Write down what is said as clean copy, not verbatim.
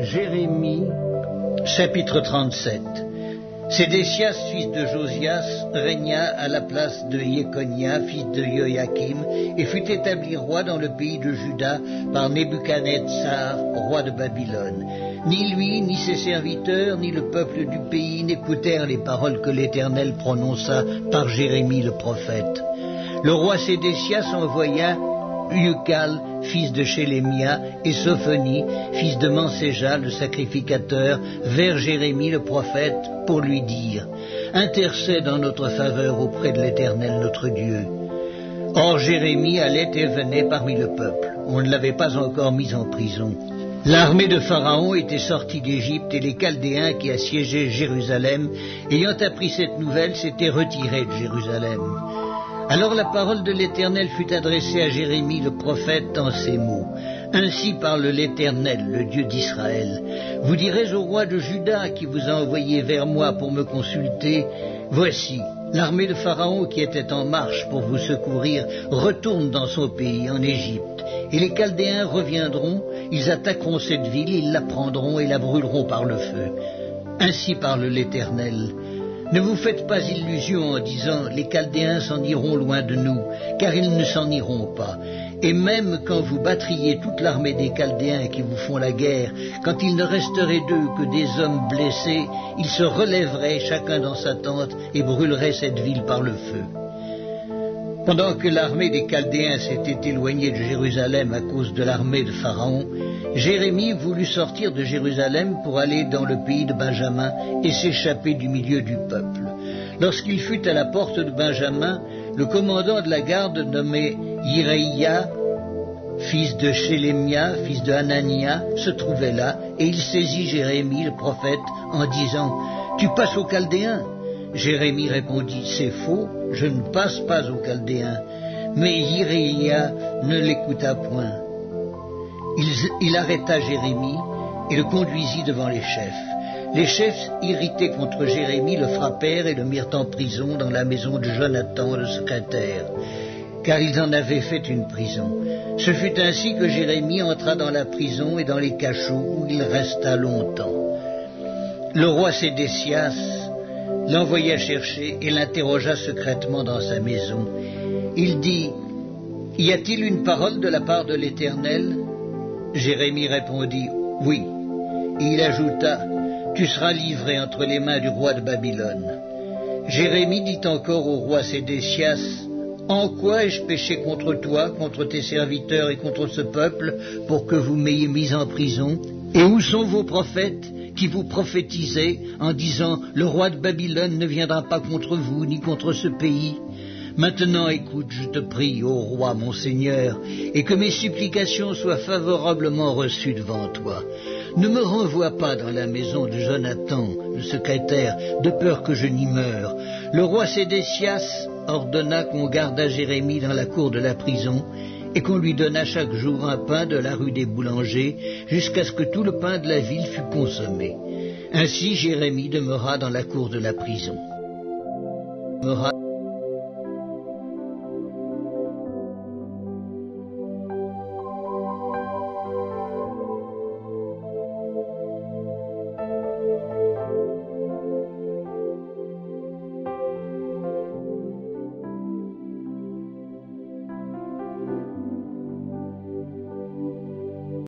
Jérémie, chapitre 37. Sédécias, fils de Josias, régna à la place de Jéconia, fils de Joachim, et fut établi roi dans le pays de Juda par Nebuchadnezzar, roi de Babylone. Ni lui, ni ses serviteurs, ni le peuple du pays n'écoutèrent les paroles que l'Éternel prononça par Jérémie le prophète. Le roi Sédécias envoya Ucal, fils de Chélémia, et Sophonie, fils de Manséja, le sacrificateur, vers Jérémie le prophète, pour lui dire « Intercède en notre faveur auprès de l'Éternel notre Dieu. » Or Jérémie allait et venait parmi le peuple. On ne l'avait pas encore mis en prison. L'armée de Pharaon était sortie d'Égypte et les Chaldéens qui assiégeaient Jérusalem, ayant appris cette nouvelle, s'étaient retirés de Jérusalem. Alors la parole de l'Éternel fut adressée à Jérémie le prophète en ces mots. Ainsi parle l'Éternel, le Dieu d'Israël. Vous direz au roi de Juda qui vous a envoyé vers moi pour me consulter, voici, l'armée de Pharaon qui était en marche pour vous secourir retourne dans son pays, en Égypte. Et les Chaldéens reviendront, ils attaqueront cette ville, ils la prendront et la brûleront par le feu. Ainsi parle l'Éternel. Ne vous faites pas illusion en disant « Les Chaldéens s'en iront loin de nous », car ils ne s'en iront pas. Et même quand vous battriez toute l'armée des Chaldéens qui vous font la guerre, quand il ne resterait d'eux que des hommes blessés, ils se relèveraient chacun dans sa tente et brûleraient cette ville par le feu. Pendant que l'armée des Chaldéens s'était éloignée de Jérusalem à cause de l'armée de Pharaon, Jérémie voulut sortir de Jérusalem pour aller dans le pays de Benjamin et s'échapper du milieu du peuple. Lorsqu'il fut à la porte de Benjamin, le commandant de la garde nommé Iréia, fils de Chélémia, fils de Hanania, se trouvait là, et il saisit Jérémie le prophète en disant « Tu passes aux Chaldéens ?» Jérémie répondit « C'est faux, je ne passe pas aux Chaldéens. » Mais Iréia ne l'écouta point. Il arrêta Jérémie et le conduisit devant les chefs. Les chefs, irrités contre Jérémie, le frappèrent et le mirent en prison dans la maison de Jonathan, le secrétaire, car ils en avaient fait une prison. Ce fut ainsi que Jérémie entra dans la prison et dans les cachots où il resta longtemps. Le roi Sédécias l'envoya chercher et l'interrogea secrètement dans sa maison. Il dit « Y a-t-il une parole de la part de l'Éternel » Jérémie répondit « Oui ». Et il ajouta « Tu seras livré entre les mains du roi de Babylone. » Jérémie dit encore au roi Sédécias « En quoi ai-je péché contre toi, contre tes serviteurs et contre ce peuple, pour que vous m'ayez mis en prison? Et où sont vos prophètes qui vous prophétisaient en disant « Le roi de Babylone ne viendra pas contre vous, ni contre ce pays ?» Maintenant, écoute, je te prie, ô roi, mon Seigneur, et que mes supplications soient favorablement reçues devant toi. Ne me renvoie pas dans la maison de Jonathan, le secrétaire, de peur que je n'y meure. Le roi Sédécias ordonna qu'on gardât Jérémie dans la cour de la prison et qu'on lui donnât chaque jour un pain de la rue des boulangers jusqu'à ce que tout le pain de la ville fût consommé. Ainsi Jérémie demeura dans la cour de la prison.